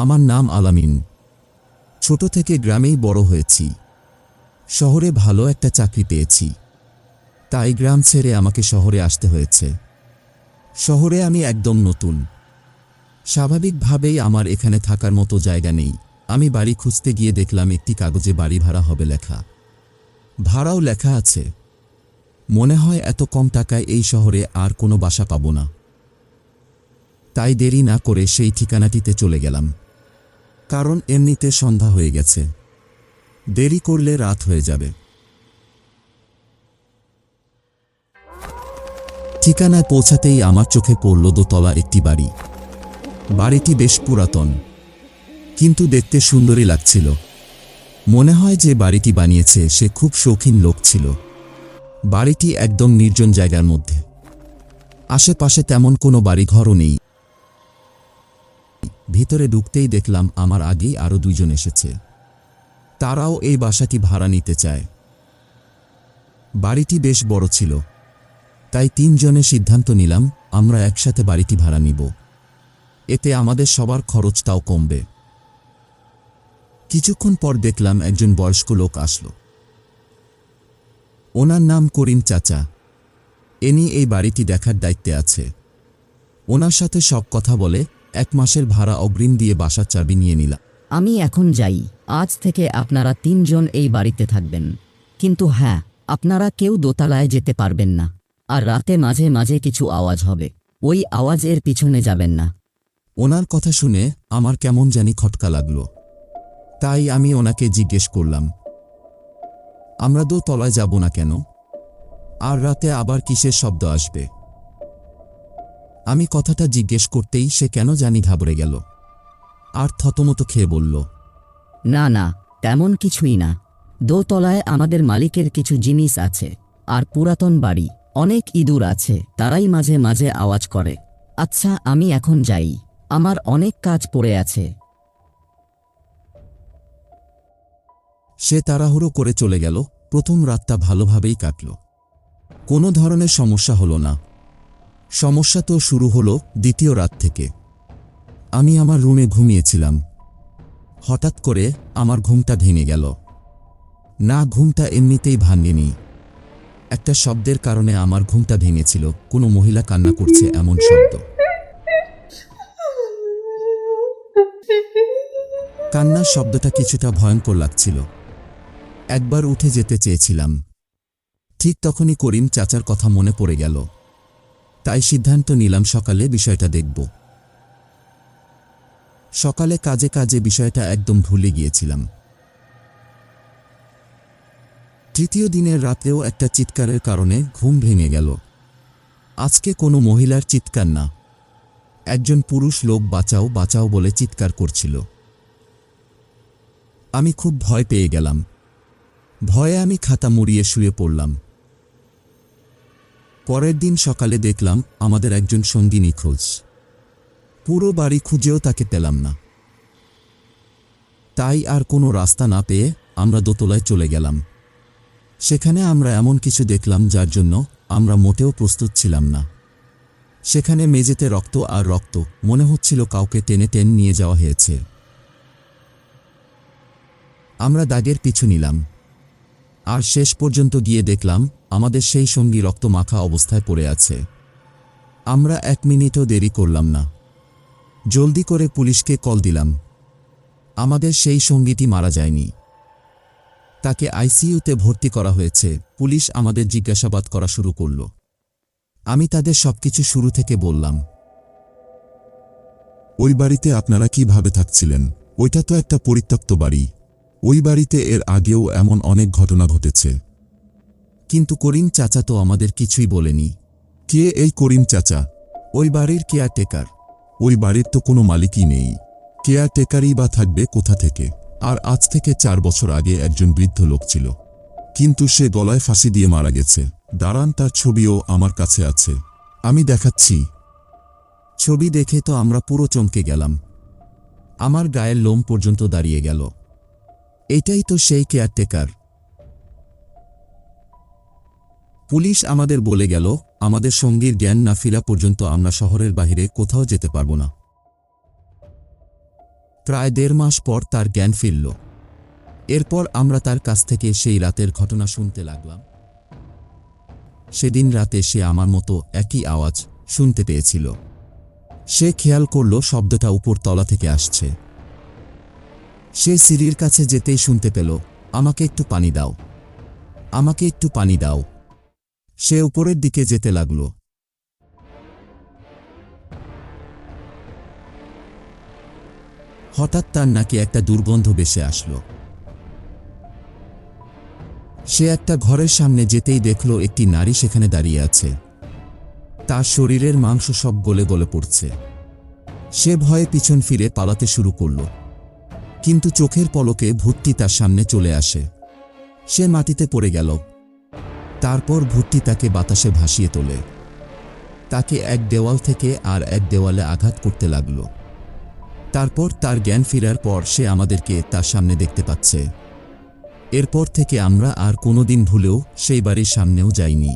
আমার নাম আলামিন। ছোট থেকে গ্রামেই বড় হয়েছি। শহরে ভালো একটা চাকরি পেয়েছি, তাই গ্রাম ছেড়ে আমাকে শহরে আসতে হয়েছে। শহরে আমি একদম নতুন। স্বাভাবিকভাবেই আমার এখানে থাকার মতো জায়গা নেই। আমি বাড়ি খুঁজতে গিয়ে দেখলাম একটি কাগজে বাড়ি ভাড়া হবে লেখা। ভাড়াও লেখা আছে। মনে হয় এত কম টাকায় এই শহরে আর কোনো বাসা পাবো না। তাই দেরি না করে সেই ঠিকানাটিতে চলে গেলাম, কারণ এমনিতে সন্ধ্যা হয়ে গেছে। দেরি করলে রাত হয়ে যাবে। ঠিকানায় পৌঁছাতেই আমার চোখে পড়ল দোতলা একটি বাড়ি। বাড়িটি বেশ পুরাতন, কিন্তু দেখতে সুন্দরই লাগছিল। মনে হয় যে বাড়িটি বানিয়েছে সে খুব শৌখিন লোক ছিল। বাড়িটি একদম নির্জন জায়গার মধ্যে। আশেপাশে তেমন কোনো বাড়িঘরও নেই। ভিতরে ঢুকতেই দেখলাম আমার আগেই আরও দুইজন এসেছে। তারাও এই বাসাটি ভাড়া নিতে চায়। বাড়িটি বেশ বড় ছিল, তাই তিনজনে সিদ্ধান্ত নিলাম আমরা একসাথে বাড়িটি ভাড়া নিব। এতে আমাদের সবার খরচটাও কমবে। কিছুক্ষণ পর দেখলাম একজন বয়স্ক লোক আসলো। ওনার নাম করিম চাচা। ইনি এই বাড়িটি দেখার দায়িত্বে আছে। ওনার সাথে সব কথা বলে 1 মাসের ভাড়া অগ্রিম দিয়ে বাসার চাবি নিয়ে নিলাম। আমি এখন যাই। আজ থেকে আপনারা 3 জন এই বাড়িতে থাকবেন, কিন্তু হ্যাঁ, আপনারা কেউ দোতলায় যেতে পারবেন না। আর রাতে মাঝে মাঝে কিছু আওয়াজ হবে, ওই আওয়াজের পিছনে যাবেন না। ওনার কথা শুনে আমার কেমন জানি খটকা লাগলো। তাই আমি ওনাকে জিজ্ঞেস করলাম, আমরা দোতলায় যাব না কেন? আর রাতে আবার কিসের শব্দ আসবে? আমি কথাটা জিজ্ঞেস করতেই সে কেন জানি ঘাবড়ে গেল আর থতমত খেয়ে বলল, না না, তেমন কিছুই না। দোতলায় আমাদের মালিকের কিছু জিনিস আছে, আর পুরাতন বাড়ি, অনেক ইঁদুর আছে, তারাই মাঝে মাঝে আওয়াজ করে। আচ্ছা, আমি এখন যাই, আমার অনেক কাজ পড়ে আছে। সে তাড়াহুড়ো করে চলে গেল। প্রথম রাতটা ভালোভাবেই কাটল। কোনো ধরনের সমস্যা হলো না। সমস্যা তো শুরু হলো দ্বিতীয় রাত থেকে। আমি আমার রুমে ঘুমিয়েছিলাম। হঠাৎ করে আমার ঘুমটা ভেঙে গেল। না, ঘুমটা এমনিতেই ভাঙেনি। একটা শব্দের কারণে আমার ঘুমটা ভেঙেছিল। কোনো মহিলা কান্না করছে এমন শব্দ। কান্নার শব্দটা কিছুটা ভয়ঙ্কর লাগছিল। একবার উঠে যেতে চেয়েছিলাম। ঠিক তখনই করিম চাচার কথা মনে পড়ে গেল। তাই সিদ্ধান্ত নিলাম সকালে বিষয়টা দেখব। সকালে কাজে কাজে বিষয়টা একদম ভুলে গিয়েছিলাম। তৃতীয় দিনের রাতেও একটা চিৎকারের কারণে ঘুম ভেঙে গেল। আজকে কোনো মহিলার চিৎকার না, একজন পুরুষ লোক বাঁচাও বাঁচাও বলে চিৎকার করছিল। আমি খুব ভয় পেয়ে গেলাম। ভয়ে আমি খাতা মুড়িয়ে শুয়ে পড়লাম। পরের দিন সকালে দেখলাম আমাদের একজন সঙ্গী নিখোঁজ। পুরো বাড়ি খুঁজেও তাকে পেলাম না। তাই আর কোনো রাস্তা না পেয়ে আমরা দোতলায় চলে গেলাম। সেখানে আমরা এমন কিছু দেখলাম যার জন্য আমরা মোটেও প্রস্তুত ছিলাম না। সেখানে মেঝেতে রক্ত আর রক্ত, মনে হচ্ছিল কাউকে টেনে টেনে নিয়ে যাওয়া হয়েছে। আমরা দাগের পিছু নিলাম, আর শেষ পর্যন্ত গিয়ে দেখলাম আমাদের সেই সঙ্গী রক্ত মাখা অবস্থায় পড়ে আছে। আমরা 1 মিনিটও দেরি করলাম না। জলদি করে পুলিশকে কল দিলাম। আমাদের সেই সঙ্গীটি মারা যায়নি, তাকে আইসিইউতে ভর্তি করা হয়েছে। পুলিশ আমাদের জিজ্ঞাসাবাদ করা শুরু করল। আমি তাদের সবকিছু শুরু থেকে বললাম। ওই বাড়িতে আপনারা কিভাবে থাকছিলেন? ওইটা তো একটা পরিত্যক্ত বাড়ি। ওই বাড়িতে এর আগেও এমন অনেক ঘটনা ঘটেছে। কিন্তু করিম চাচা তো আমাদের কিছুই বলেনি। কে এই করিম চাচা? ওই বাড়ির কেয়ারটেকার। ওই বাড়ির তো কোনো মালিকই নেই। কেয়ারটেকারই বা থাকবে কোথা থেকে? আর আজ থেকে 4 বছর আগে একজন বৃদ্ধ লোক ছিল, কিন্তু সে গলায় ফাঁসি দিয়ে মারা গেছে। দাঁড়ান, তার ছবিও আমার কাছে আছে, আমি দেখাচ্ছি। ছবি দেখে তো আমরা পুরো চমকে গেলাম। আমার গায়ের লোম পর্যন্ত দাঁড়িয়ে গেল। এটাই তো সেই কেয়ারটেকার। পুলিশ আমাদের বলে গেল আমাদের সঙ্গীর জ্ঞান না ফেরা পর্যন্ত আমরা শহরের বাইরে কোথাও যেতে পারব না। প্রায় 1.5 মাস পর তার জ্ঞান ফিরল। এরপর আমরা তার কাছ থেকে সেই রাতের ঘটনা শুনতে লাগলাম। সেদিন রাতে সে আমার মতো একই আওয়াজ শুনতে পেয়েছিল। সে খেয়াল করল শব্দটা উপর তলা থেকে আসছে। সে সিঁড়ির কাছে যেতেই শুনতে পেল, আমাকে একটু পানি দাও, আমাকে একটু পানি দাও। সে উপরের দিকে যেতে লাগল। হঠাৎ তার নাকি একটা দুর্গন্ধ ভেসে আসলো। সে একটা ঘরের সামনে যেতেই দেখল একটি নারী সেখানে দাঁড়িয়ে আছে। তার শরীরের মাংস সব গলে গলে পড়ছে। সে ভয়ে পিছন ফিরে পালাতে শুরু করল, কিন্তু চোখের পলকে ভূতটি তার সামনে চলে আসে। সে মাটিতে পড়ে গেল। তারপর ভূতটি তাকে বাতাসে ভাসিয়ে তোলে। তাকে এক দেওয়াল থেকে আর এক দেওয়ালে আঘাত করতে লাগল। তারপর তার জ্ঞান ফেরার পর সে আমাদেরকে তার সামনে দেখতে পাচ্ছে। এরপর থেকে আমরা আর কোনোদিন ভুলেও সেই বাড়ির সামনেও যাইনি।